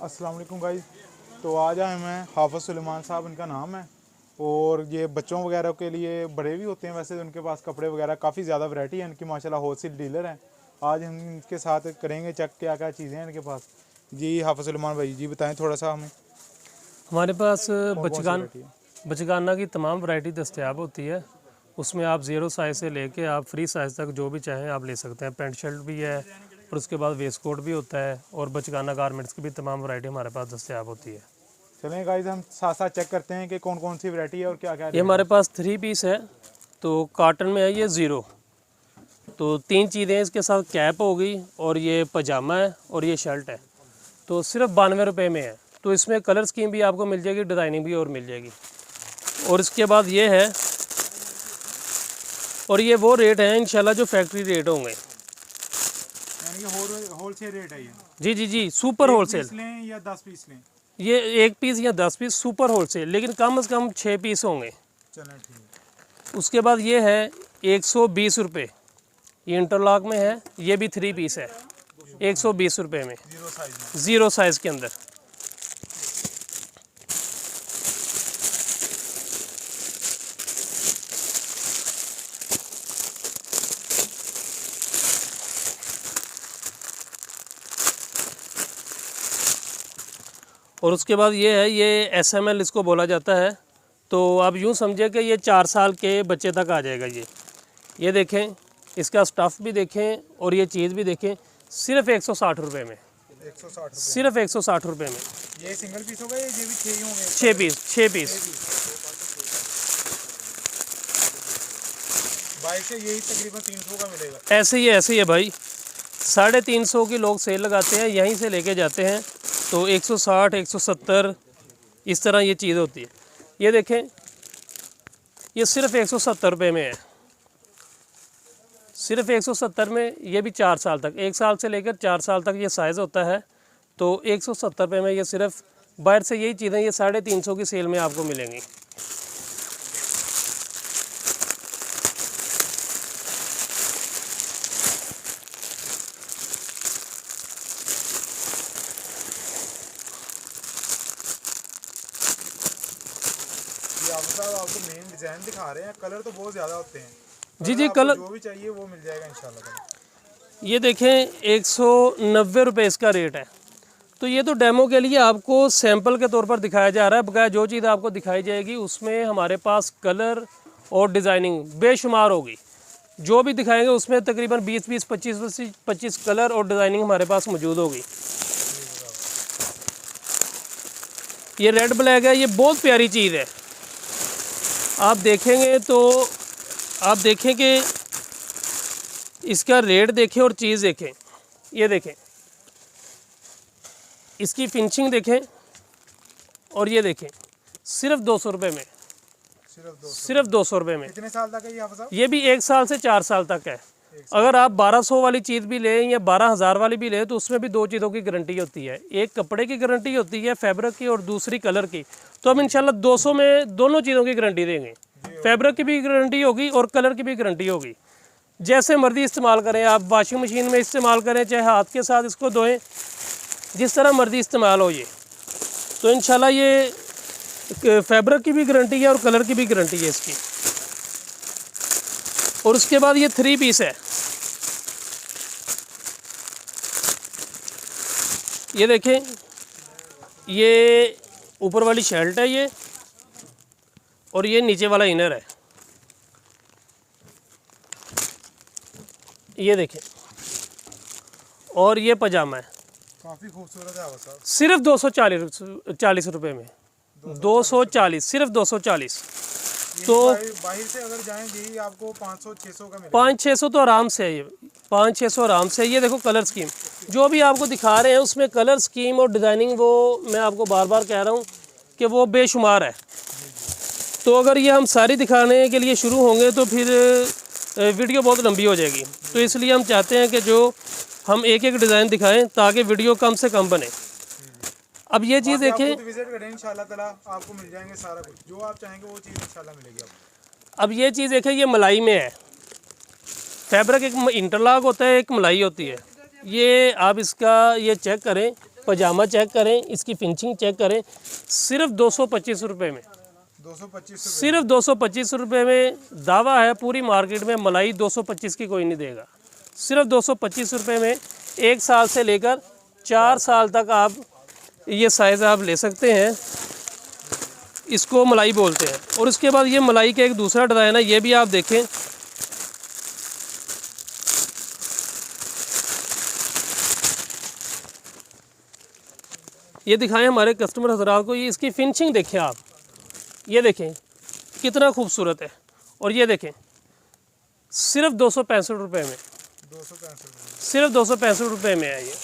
अस्सलाम वालेकुम गाइस। तो आज आए मैं हाफ़िज़ सुलेमान साहब इनका नाम है, और ये बच्चों वगैरह के लिए बड़े भी होते हैं। वैसे उनके पास कपड़े वगैरह काफ़ी ज़्यादा वैरायटी है इनकी, माशाल्लाह होलसेल डीलर हैं। आज हम इनके साथ करेंगे चेक क्या क्या चीज़ें हैं इनके पास। जी हाफ़िज़ सुलेमान भाई जी बताएं थोड़ा सा हमें, हमारे पास कौन कौन सी वैरायटी है? बचगाना की तमाम वैरायटी दस्तयाब होती है। उसमें आप ज़ीरो साइज़ से लेके आप फ्री साइज़ तक जो भी चाहें आप ले सकते हैं। पैंट शर्ट भी है और उसके बाद वेस्ट कोट भी होता है, और बचगाना गारमेंट्स की भी तमाम वैरायटी हमारे पास दस्तयाब होती है। चलें गाइस हम साथ साथ चेक करते हैं कि कौन कौन सी वैरायटी है और क्या क्या ये रेट हमारे है। पास 3 पीस है, तो कॉटन में है ये ज़ीरो। तो 3 चीज़ें इसके साथ, कैप हो गई और ये पजामा है और ये शर्ट है। तो सिर्फ 92 रुपये में है। तो इसमें कलर स्कीम भी आपको मिल जाएगी, डिज़ाइनिंग भी और मिल जाएगी। और इसके बाद ये है, और ये वो रेट है इंशाल्लाह जो फैक्ट्री रेट होंगे। यानी कि होलसेल रेट है ये? जी, सुपर होलसेल। 1 पीस लें या 10 पीस लें? ये 1 पीस या 10 पीस सुपर होलसेल, लेकिन कम से कम 6 पीस होंगे। चलें ठीक। उसके बाद ये है 120 रुपये, ये इंटरलॉक में है। ये भी 3 पीस है 120 रुपये में, जीरो साइज में। ज़ीरो साइज़ के अंदर। और उसके बाद ये है, ये SML इसको बोला जाता है। तो आप यूँ समझे कि ये 4 साल के बच्चे तक आ जाएगा। ये देखें, इसका स्टफ़ भी देखें और ये चीज़ भी देखें। सिर्फ 160 रुपये में, 160 सिर्फ 160 रुपये में। ये सिंगल पीस होगा या ये भी 6 ही होंगे? 6 पीस। बाइक से यही तकरीबन 300 का मिलेगा। ऐसे ही है भाई। 350 की लोग सेल लगाते हैं, यहीं से लेके जाते हैं। तो 160, 170 इस तरह ये चीज़ होती है। ये देखें, ये सिर्फ 170 रुपये में है, सिर्फ 170 में। ये भी 4 साल तक, 1 साल से लेकर 4 साल तक ये साइज़ होता है। तो 170 रुपये में ये सिर्फ, बाहर से यही चीज़ें ये 350 की सेल में आपको मिलेंगी। आपको मेन डिजाइन दिखा रहे हैं, कलर तो बहुत ज़्यादा होते हैं। जी, कलर जो भी चाहिए वो मिल जाएगा इंशाल्लाह। ये देखें 190 रुपये इसका रेट है। तो ये तो डेमो के लिए आपको सैंपल के तौर पर दिखाया जा रहा है। बकाया जो चीज़ आपको दिखाई जाएगी उसमें हमारे पास कलर और डिज़ाइनिंग बेशुमार होगी। जो भी दिखाएंगे उसमें तकरीबन 20, 25 कलर और डिज़ाइनिंग हमारे पास मौजूद होगी। ये रेड ब्लैक है, ये बहुत प्यारी चीज़ है। आप देखेंगे तो आप देखें कि इसका रेट देखें और चीज़ देखें। ये देखें, इसकी फिनिशिंग देखें, और ये देखें सिर्फ 200 रुपये में, सिर्फ 200 रुपये में। कितने साल तक है ये हाफ़िज़ साहब? ये भी 1 साल से 4 साल तक है। अगर आप 1200 वाली चीज़ भी लें या 12,000 वाली भी लें तो उसमें भी 2 चीज़ों की गारंटी होती है। एक कपड़े की गारंटी होती है फैब्रिक की, और दूसरी कलर की। तो हम इंशाल्लाह 200 में दोनों चीज़ों की गारंटी देंगे। फैब्रिक की भी गारंटी होगी और कलर की भी गारंटी होगी। जैसे मर्जी इस्तेमाल करें आप, वॉशिंग मशीन में इस्तेमाल करें, चाहे हाथ के साथ इसको धोएं, जिस तरह मर्जी इस्तेमाल हो ये। तो इंशाल्लाह ये फैब्रिक की भी गारंटी है और कलर की भी गारंटी है इसकी। और उसके बाद ये 3 पीस है। ये देखें, ये ऊपर वाली शर्ट है ये, और ये नीचे वाला इनर है। ये देखें, और ये पजामा है। काफ़ी खूबसूरत है हाफ़िज़ साहब। सिर्फ 240 रुपये में, 240, सिर्फ 240। तो बाहर से अगर जाएं यही आपको 500-600 का मिलेगा। 500-600 तो आराम से है, ये 500-600 आराम से। ये देखो कलर स्कीम जो भी आपको दिखा रहे हैं उसमें कलर स्कीम और डिज़ाइनिंग, वो मैं आपको बार बार कह रहा हूँ कि वो बेशुमार है। तो अगर ये हम सारी दिखाने के लिए शुरू होंगे तो फिर वीडियो बहुत लंबी हो जाएगी। तो इसलिए हम चाहते हैं कि जो हम एक एक डिज़ाइन दिखाएं ताकि वीडियो कम से कम बने। अब ये चीज़ देखें, विजिट करें इंशाल्लाह ताला आपको मिल जाएंगे सारा कुछ, जो आप चाहेंगे वो चीज़ इंशाल्लाह मिलेगी आपको। अब ये चीज़ देखें, ये मलाई में है। फैब्रिक एक इंटरलॉक होता है, एक मलाई होती है। ये आप इसका ये चेक करें, पजामा चेक करें, इसकी फिनिशिंग चेक करें, सिर्फ 225 रुपये में, 225 सिर्फ 225 रुपये में। दावा है पूरी मार्केट में मलाई 225 की कोई नहीं देगा। सिर्फ 225 रुपये में 1 साल से लेकर 4 साल तक आप ये साइज़ आप ले सकते हैं। इसको मलाई बोलते हैं। और उसके बाद ये मलाई का एक दूसरा डिज़ाइन है, ये भी आप देखें। ये दिखाएं हमारे कस्टमर हज़रात को। ये इसकी फिनिशिंग देखें आप, ये देखें कितना खूबसूरत है। और ये देखें सिर्फ 265 रुपये में, 265 सिर्फ 265 रुपये में है ये।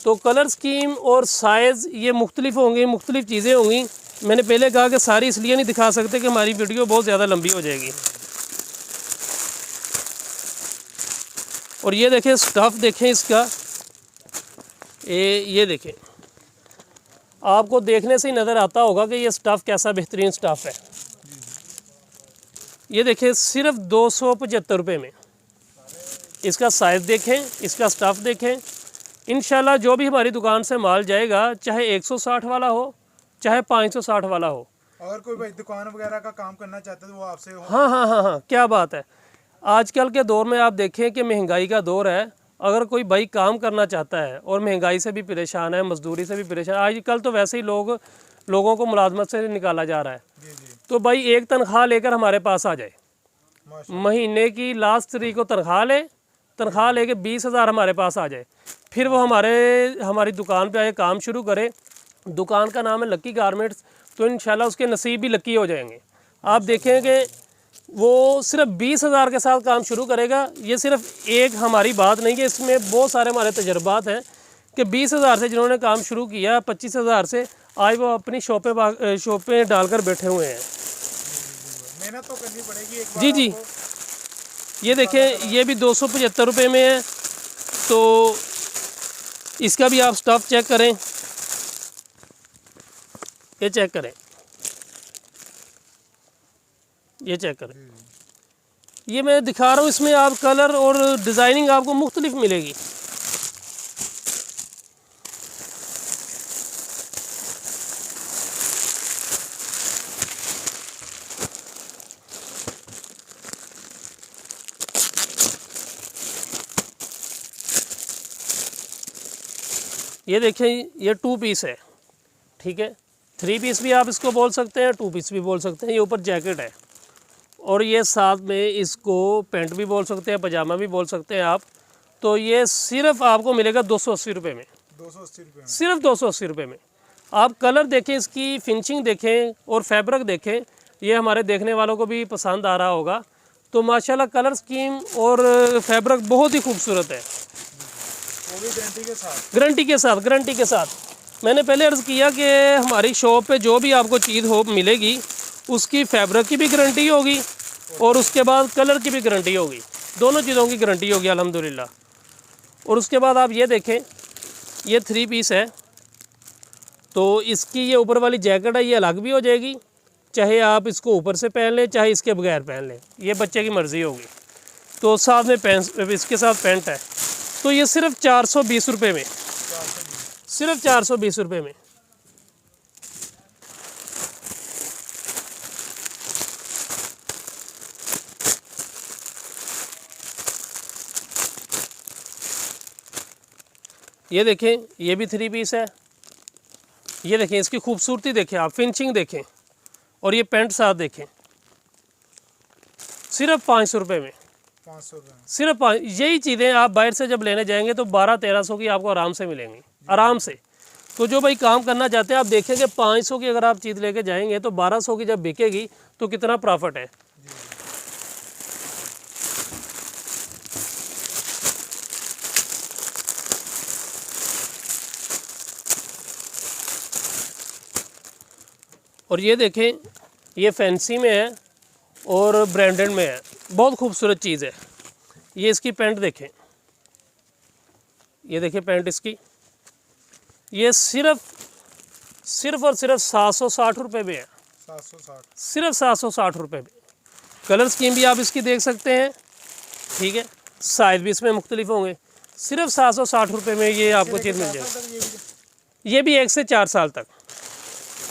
तो कलर स्कीम और साइज़ ये मुख्तलिफ होंगे, मुख्तलिफ चीज़ें होंगी। मैंने पहले कहा कि सारी इसलिए नहीं दिखा सकते कि हमारी वीडियो बहुत ज़्यादा लंबी हो जाएगी। और ये देखें स्टफ़ देखें इसका, ये देखें, आपको देखने से ही नज़र आता होगा कि ये स्टफ़ कैसा बेहतरीन स्टफ़ है। ये देखें सिर्फ 275 रुपये में। इसका साइज़ देखें, इसका स्टफ़ देखें। इंशाल्लाह जो भी हमारी दुकान से माल जाएगा, चाहे 160 वाला हो चाहे 560 वाला हो। अगर कोई भाई दुकान वगैरह का काम करना चाहता है तो वो आपसे हाँ, क्या बात है। आजकल के दौर में आप देखें कि महंगाई का दौर है। अगर कोई भाई काम करना चाहता है और महंगाई से भी परेशान है, मजदूरी से भी परेशान है, आजकल तो वैसे ही लोगों को मुलाजमत से निकाला जा रहा है। तो भाई एक तनख्वाह लेकर हमारे पास आ जाए, महीने की लास्ट तारीख को तनख्वाह लेके 20,000 हमारे पास आ जाए, फिर वो हमारी दुकान पे आए, काम शुरू करे। दुकान का नाम है लक्की गारमेंट्स। तो इंशाल्लाह उसके नसीब भी लक्की हो जाएंगे। आप देखेंगे वो सिर्फ 20,000 के साथ काम शुरू करेगा। ये सिर्फ एक हमारी बात नहीं कि इसमें बहुत सारे हमारे तजर्बात हैं कि 20,000 से जिन्होंने काम शुरू किया, 25,000 से आज वो अपनी शॉपें डालकर बैठे हुए हैं। मेहनत तो करनी पड़ेगी एक बार जी जी, ये देखें ये भी 275 रुपये में है। तो इसका भी आप स्टफ़ चेक करें, ये चेक करें, ये चेक करें। ये मैं दिखा रहा हूँ, इसमें आप कलर और डिज़ाइनिंग आपको मुख्तलिफ मिलेगी। ये देखें ये 2 पीस है, ठीक है। 3 पीस भी आप इसको बोल सकते हैं, 2 पीस भी बोल सकते हैं। ये ऊपर जैकेट है और ये साथ में इसको पैंट भी बोल सकते हैं, पजामा भी बोल सकते हैं आप। तो ये सिर्फ आपको मिलेगा 280 रुपये में, 280 रुपये में, सिर्फ 280 रुपये में। आप कलर देखें, इसकी फिनिशिंग देखें और फैब्रिक देखें। ये हमारे देखने वालों को भी पसंद आ रहा होगा। तो माशाल्लाह कलर स्कीम और फैब्रिक बहुत ही खूबसूरत है। वो भी गारंटी के साथ, गारंटी के साथ। मैंने पहले अर्ज़ किया कि हमारी शॉप पे जो भी आपको चीज़ मिलेगी उसकी फैब्रिक की भी गारंटी होगी और उसके बाद कलर की भी गारंटी होगी, दोनों चीज़ों की गारंटी होगी अल्हम्दुलिल्लाह। और उसके बाद आप ये देखें, ये 3 पीस है। तो इसकी ये ऊपर वाली जैकेट है, ये अलग भी हो जाएगी, चाहे आप इसको ऊपर से पहन लें चाहे इसके बगैर पहन लें, ये बच्चे की मर्ज़ी होगी। तो साथ में इसके साथ पैंट है। तो ये सिर्फ 420 रुपये में, सिर्फ 420 रुपये में। ये देखें ये भी 3 पीस है। ये देखें इसकी खूबसूरती देखें आप, फिनिशिंग देखें और ये पैंट साथ देखें। सिर्फ 500 रुपये में, 500 रुपये में। सिर्फ 5। यही चीज़ें आप बाहर से जब लेने जाएंगे तो 1200-1300 की आपको आराम से मिलेंगी, आराम से। तो जो भाई काम करना चाहते हैं आप देखेंगे 500 की अगर आप चीज़ लेके जाएंगे तो 1200 की जब बिकेगी तो कितना प्रॉफिट है। और ये देखें ये फैंसी में है और ब्रांडेड में है, बहुत खूबसूरत चीज़ है। ये इसकी पैंट देखें, ये देखें पैंट इसकी, ये सिर्फ और सिर्फ 760 रुपये में है, 760, सिर्फ 760 रुपये में। कलर स्कीम भी आप इसकी देख सकते हैं, ठीक है। साइज भी इसमें मुख्तलिफ होंगे। सिर्फ 760 रुपये में ये आपको चीज़ मिल जाएगी। ये भी 1 से 4 साल तक,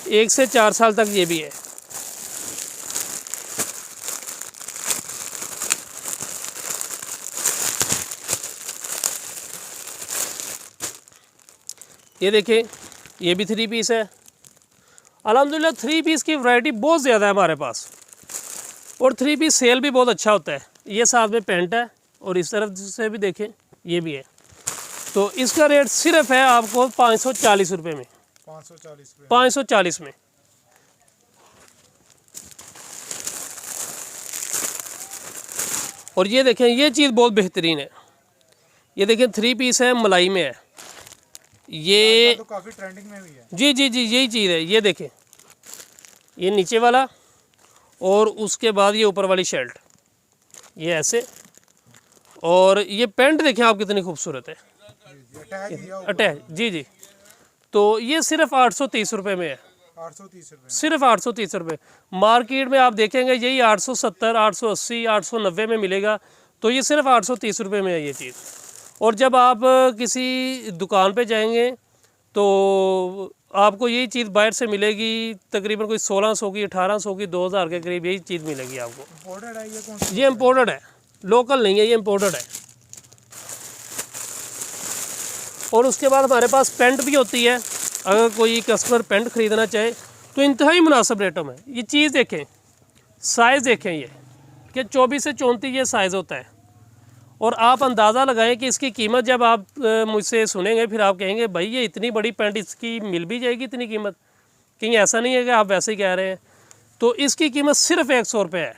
1 से 4 साल तक ये भी है। ये देखिए, ये भी 3 पीस है। अल्हम्दुलिल्लाह 3 पीस की वैरायटी बहुत ज़्यादा है हमारे पास, और 3 पीस सेल भी बहुत अच्छा होता है। ये साथ में पैंट है, और इस तरफ से भी देखें ये भी है। तो इसका रेट सिर्फ है आपको 540 रुपये में, 540 में। और ये देखें, ये चीज़ बहुत बेहतरीन है। ये देखें 3 पीस है, मलाई में है ये, तो काफ़ी ट्रेंडिंग में भी है। जी जी जी, यही चीज़ है। ये देखें, ये नीचे वाला, और उसके बाद ये ऊपर वाली शर्ट, ये ऐसे। और ये पैंट देखें आप कितनी खूबसूरत है, अटैच। जी जी। तो ये सिर्फ 830 रुपये में है, 830 रुपये, सिर्फ 830 रुपये। मार्केट में आप देखेंगे यही 870, 880, 890 में मिलेगा। तो ये सिर्फ 830 रुपये में है ये चीज़। और जब आप किसी दुकान पे जाएंगे तो आपको यही चीज़ बाहर से मिलेगी तकरीबन कोई 1600 की, 1800 की, 2000 के करीब यही चीज़ मिलेगी आपको। इम्पोर्टेड है ये? कौन सा? ये इम्पोर्टेड है, लोकल नहीं है, ये इम्पोर्टेड है। और उसके बाद हमारे पास पेंट भी होती है। अगर कोई कस्टमर पेंट ख़रीदना चाहे तो इंतहाई मुनासिब रेटों में। ये चीज़ देखें, साइज़ देखें, ये कि 24 से 34 ये साइज़ होता है। और आप अंदाज़ा लगाएं कि इसकी कीमत, जब आप मुझसे सुनेंगे फिर आप कहेंगे भाई ये इतनी बड़ी पैंट इसकी मिल भी जाएगी इतनी कीमत? कहीं ऐसा नहीं है कि आप वैसे ही कह रहे हैं। तो इसकी कीमत सिर्फ 100 रुपये है,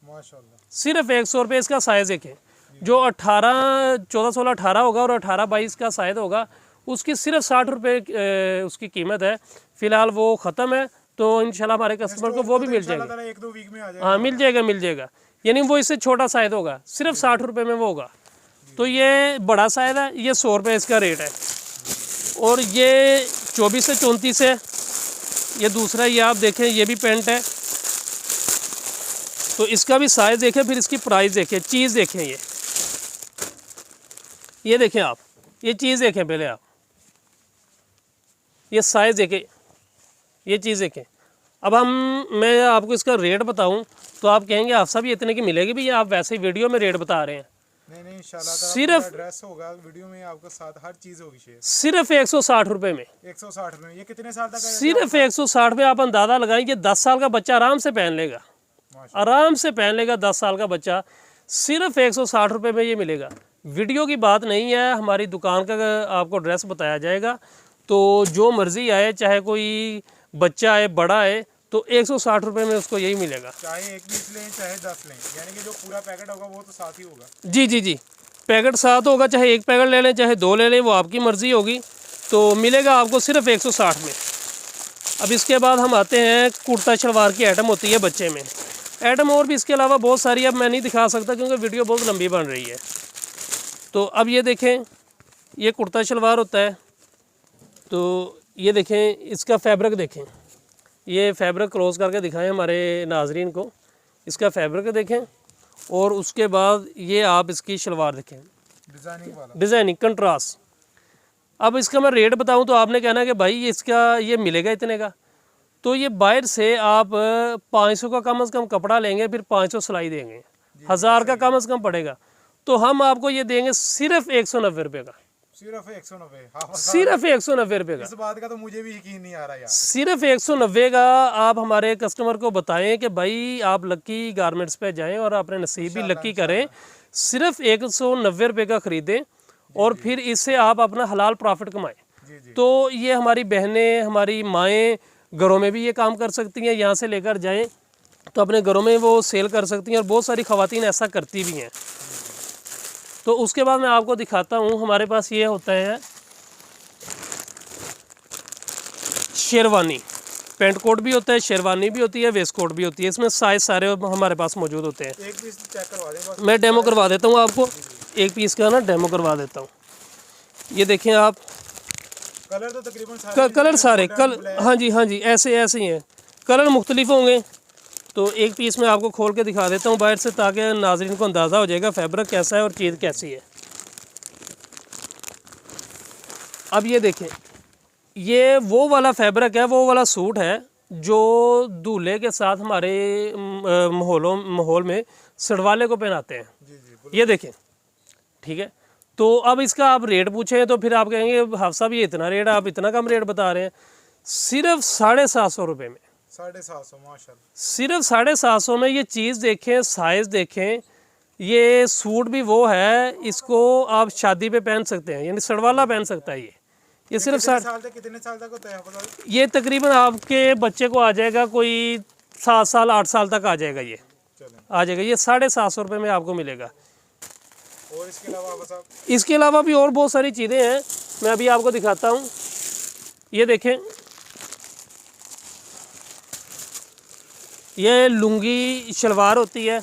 माशाल्लाह। सिर्फ 100 रुपये। इसका साइज़ देखें, जो 18, 14, 16, 18 होगा और 18, 22 का साइज़ होगा, उसकी सिर्फ 60 रुपये उसकी कीमत है। फ़िलहाल वो ख़त्म है, तो इंशाल्लाह हमारे कस्टमर को वो भी मिल जाएगा। 1-2 वीक में आ जाएगा। हाँ, मिल जाएगा, मिल जाएगा। यानी वो इससे छोटा साइज़ होगा, सिर्फ 60 रुपये में वो होगा। तो ये बड़ा साइज़ है, ये 100 रुपये इसका रेट है। और ये 24 से 34 है, ये दूसरा, ये आप देखें, ये भी पेंट है। तो इसका भी साइज़ देखें, फिर इसकी प्राइस देखें, चीज़ देखें। ये देखें आप, ये चीज़ देखें पहले आप, ये साइज़ देखें, ये चीज़ देखें। अब मैं आपको इसका रेट बताऊं तो आप कहेंगे आप सब ये इतने की मिलेगी भी, आप वैसे ही वीडियो में रेट बता रहे हैं। नहीं इंशाल्लाह सिर्फ ड्रेस होगा, वीडियो में आपके साथ हर चीज़ होगी शेयर। सिर्फ 160 रुपये में, 160 रुपये। ये कितने साल तक है? सिर्फ 160 में। आप अंदाज़ा लगाएं, ये 10 साल का बच्चा आराम से पहन लेगा, आराम से पहन लेगा 10 साल का बच्चा। सिर्फ 160 रुपये में ये मिलेगा। वीडियो की बात नहीं है, हमारी दुकान का आपको एड्रेस बताया जाएगा। तो जो मर्ज़ी आए, चाहे कोई बच्चा आए, बड़ा आए, तो 160 रुपये में उसको यही मिलेगा। चाहे एक पीस लें चाहे 10 लें, यानी कि जो पूरा पैकेट होगा वो तो साथ ही होगा। जी जी जी, पैकेट साथ होगा, चाहे एक पैकेट ले लें चाहे 2 ले लें, वो आपकी मर्ज़ी होगी। तो मिलेगा आपको सिर्फ 160 में। अब इसके बाद हम आते हैं, कुर्ता शलवार की आइटम होती है बच्चे में। आइटम और भी इसके अलावा बहुत सारी, अब मैं नहीं दिखा सकता क्योंकि वीडियो बहुत लंबी बन रही है। तो अब ये देखें, ये कुर्ता शलवार होता है। तो ये देखें, इसका फैब्रिक देखें, ये फैब्रिक क्लोज करके दिखाएं हमारे नाजरीन को। इसका फैब्रिक देखें, और उसके बाद ये आप इसकी शलवार देखें, डिज़ाइनिंग वाला, डिज़ाइनिंग कंट्रास्ट। अब इसका मैं रेट बताऊं तो आपने कहना कि भाई इसका ये मिलेगा इतने का। तो ये बाहर से आप 500 का कम से कम कपड़ा लेंगे, फिर 500 सिलाई देंगे, 1000 का कम से कम पड़ेगा। तो हम आपको ये देंगे सिर्फ 190 रुपये का, सिर्फ 190। हाँ, सिर्फ 190 रुपये का। इस बात का तो मुझे भी यकीन नहीं आ रहा यार। सिर्फ 190 का। आप हमारे कस्टमर को बताएं कि भाई आप लक्की गारमेंट्स पे जाएं और अपने नसीब भी लक्की करें। सिर्फ 190 रुपये का ख़रीदें, और फिर इससे आप अपना हलाल प्रॉफिट कमाएं। तो ये हमारी बहनें, हमारी माएँ घरों में भी ये काम कर सकती हैं। यहाँ से लेकर जाएं तो अपने घरों में वो सेल कर सकती हैं, और बहुत सारी ख़वातीन ऐसा करती भी हैं। तो उसके बाद मैं आपको दिखाता हूँ, हमारे पास ये होता है शेरवानी। पेंट कोट भी होता है, शेरवानी भी होती है, वेस्ट कोट भी होती है। इसमें साइज सारे हमारे पास मौजूद होते हैं। एक पीस चेक करवा दें बस। मैं डेमो करवा देता हूँ आपको, एक पीस का ना डेमो करवा देता हूँ। ये देखें आप, कलर तो तकरीबन सारे कलर सारे हाँ जी हाँ जी, ऐसे ऐसे ही हैं। कलर मुख्तलिफ होंगे। तो एक पीस में आपको खोल के दिखा देता हूँ बाहर से, ताकि नाज़रीन को अंदाज़ा हो जाएगा फैब्रिक कैसा है और चीज़ कैसी है। अब ये देखें, ये वो वाला फैब्रिक है, वो वाला सूट है जो दूल्हे के साथ हमारे माहौल में सड़वाले को पहनाते हैं। जी जी ये देखें, ठीक है। तो अब इसका आप रेट पूछें तो फिर आप कहेंगे हाफ साहब ये इतना रेट, आप इतना कम रेट बता रहे हैं। सिर्फ 750 रुपये में, 750 माशाल्लाह। सिर्फ 750 में ये चीज़ देखें, साइज़ देखें। ये सूट भी वो है, इसको आप शादी पे पहन सकते हैं, यानी सड़वाला पहन सकता है ये सिर्फ कितने साल तक होता है बताओ? ये तकरीबन आपके बच्चे को आ जाएगा कोई 7 साल 8 साल तक आ जाएगा, ये आ जाएगा। ये 750 रुपये में आपको मिलेगा। और इसके अलावा साहब, इसके अलावा भी और बहुत सारी चीज़ें हैं, मैं अभी आपको दिखाता हूँ। ये देखें, ये लुंगी शलवार होती है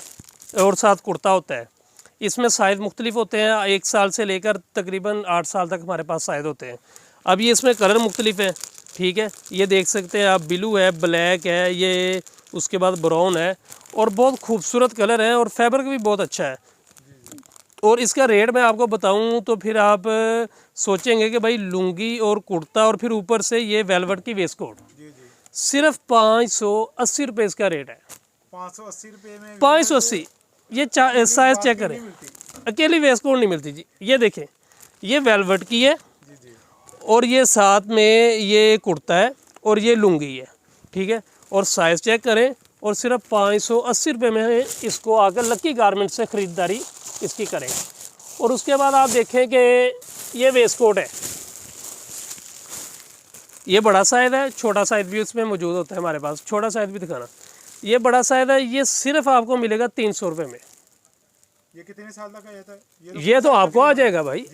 और साथ कुर्ता होता है। इसमें साइज़ मुख्तलिफ होते हैं, 1 साल से लेकर तकरीबन 8 साल तक हमारे पास साइज़ होते हैं। अब ये इसमें कलर मुख्तलिफ है, ठीक है। ये देख सकते हैं आप, ब्लू है, ब्लैक है, ये उसके बाद ब्राउन है, और बहुत खूबसूरत कलर है और फैब्रिक भी बहुत अच्छा है। और इसका रेट मैं आपको बताऊं तो फिर आप सोचेंगे कि भाई लुंगी और कुर्ता और फिर ऊपर से ये वेलवेट की वेस्ट कोट, सिर्फ 580 रुपये इसका रेट है। 580 रुपये में 580। ये साइज चेक करें, अकेली वेस्ट कोट नहीं मिलती जी। ये देखें, ये वेलवेट की है और ये साथ में ये कुर्ता है और ये लुंगी है, ठीक है। और साइज़ चेक करें, और सिर्फ 580 रुपये में इसको आकर लकी गारमेंट से ख़रीदारी इसकी करें। और उसके बाद आप देखें कि ये वेस्ट कोट है, ये बड़ा साइज़ है, छोटा साइज़ भी उसमें मौजूद होता है हमारे पास। छोटा साइज़ भी दिखाना, ये बड़ा साइज़ है, ये सिर्फ आपको मिलेगा 300 रुपये में। ये कितने साल तक आ जाता है? ये तो आपको आ जाएगा भाई।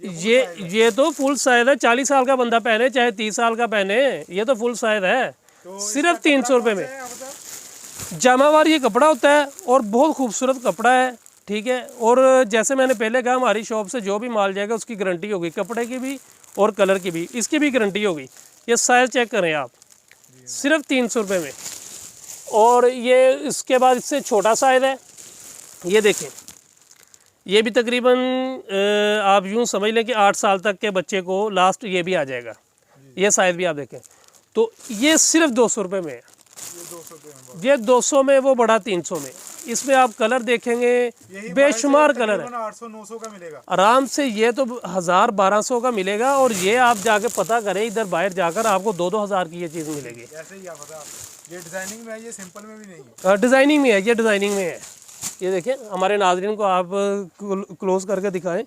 जी, ये तो फुल साइज़ है, 40 साल का बंदा पहने चाहे 30 साल का पहने, ये तो फुल साइज़ है। तो सिर्फ 300 रुपये में। जामावार ये कपड़ा होता है और बहुत खूबसूरत कपड़ा है, ठीक है। और जैसे मैंने पहले कहा, हमारी शॉप से जो भी माल जाएगा उसकी गारंटी होगी, कपड़े की भी और कलर की भी, इसकी भी गारंटी होगी। ये साइज़ चेक करें आप, सिर्फ 300 रुपये में। और ये इसके बाद इससे छोटा साइज़ है, ये देखें, ये भी तकरीबन आप यूँ समझ लें कि 8 साल तक के बच्चे को लास्ट ये भी आ जाएगा। ये साइज़ भी आप देखें, तो ये सिर्फ 200 रुपये में है। ये 200 में, वो बड़ा 300 में। इसमें आप कलर देखेंगे, बेशुमार कलर है, 800-900 का मिलेगा आराम से। ये तो 1000-1200 का मिलेगा, और ये आप जाके पता करें इधर बाहर जाकर, आपको 2-2 हज़ार की ये चीज़ मिलेगी। ऐसे ही आप ये डिज़ाइनिंग में है, ये सिंपल में भी नहीं है। डिज़ाइनिंग में है, ये डिज़ाइनिंग में है। ये देखें, हमारे नाज़रीन को आप क्लोज करके दिखाएं।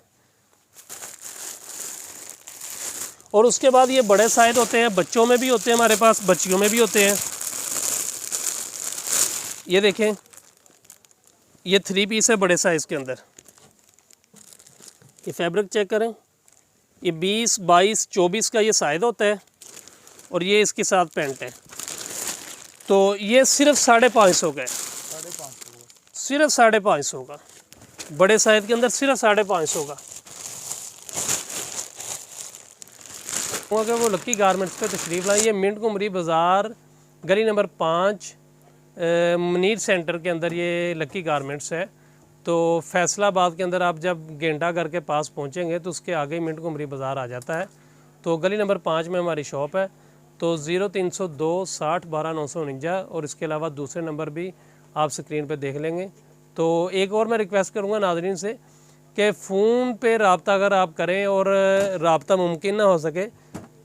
और उसके बाद ये बड़े साइज होते हैं, बच्चों में भी होते हैं हमारे पास, बच्चियों में भी होते हैं। ये देखें, ये 3 पीस है बड़े साइज़ के अंदर। ये फैब्रिक चेक करें, ये 20, 22, 24 का ये साइज़ होता है, और ये इसके साथ पैंट है। तो ये सिर्फ 550 का है, सिर्फ 550 का, बड़े साइज़ के अंदर सिर्फ 550 का। अगर वो लकी गारमेंट्स पे तशरीफ़ लाएँ, ये मिंट कुमरी बाज़ार गली नंबर 5 मनीर सेंटर के अंदर ये लकी गारमेंट्स है। तो फैसलाबाद के अंदर आप जब गेंडा घर के पास पहुंचेंगे तो उसके आगे मिंट कुमरी बाज़ार आ जाता है। तो गली नंबर 5 में हमारी शॉप है। तो 0302 60 12 949, और इसके अलावा दूसरे नंबर भी आप स्क्रीन पे देख लेंगे। तो एक और मैं रिक्वेस्ट करूँगा नाज़रीन से कि फ़ोन पे रब्ता अगर आप करें और रब्ता मुमकिन ना हो सके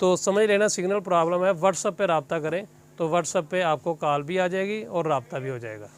तो समझ लेना सिग्नल प्रॉब्लम है, व्हाट्सएप पे रब्ता करें, तो व्हाट्सएप पे आपको कॉल भी आ जाएगी और रब्ता भी हो जाएगा।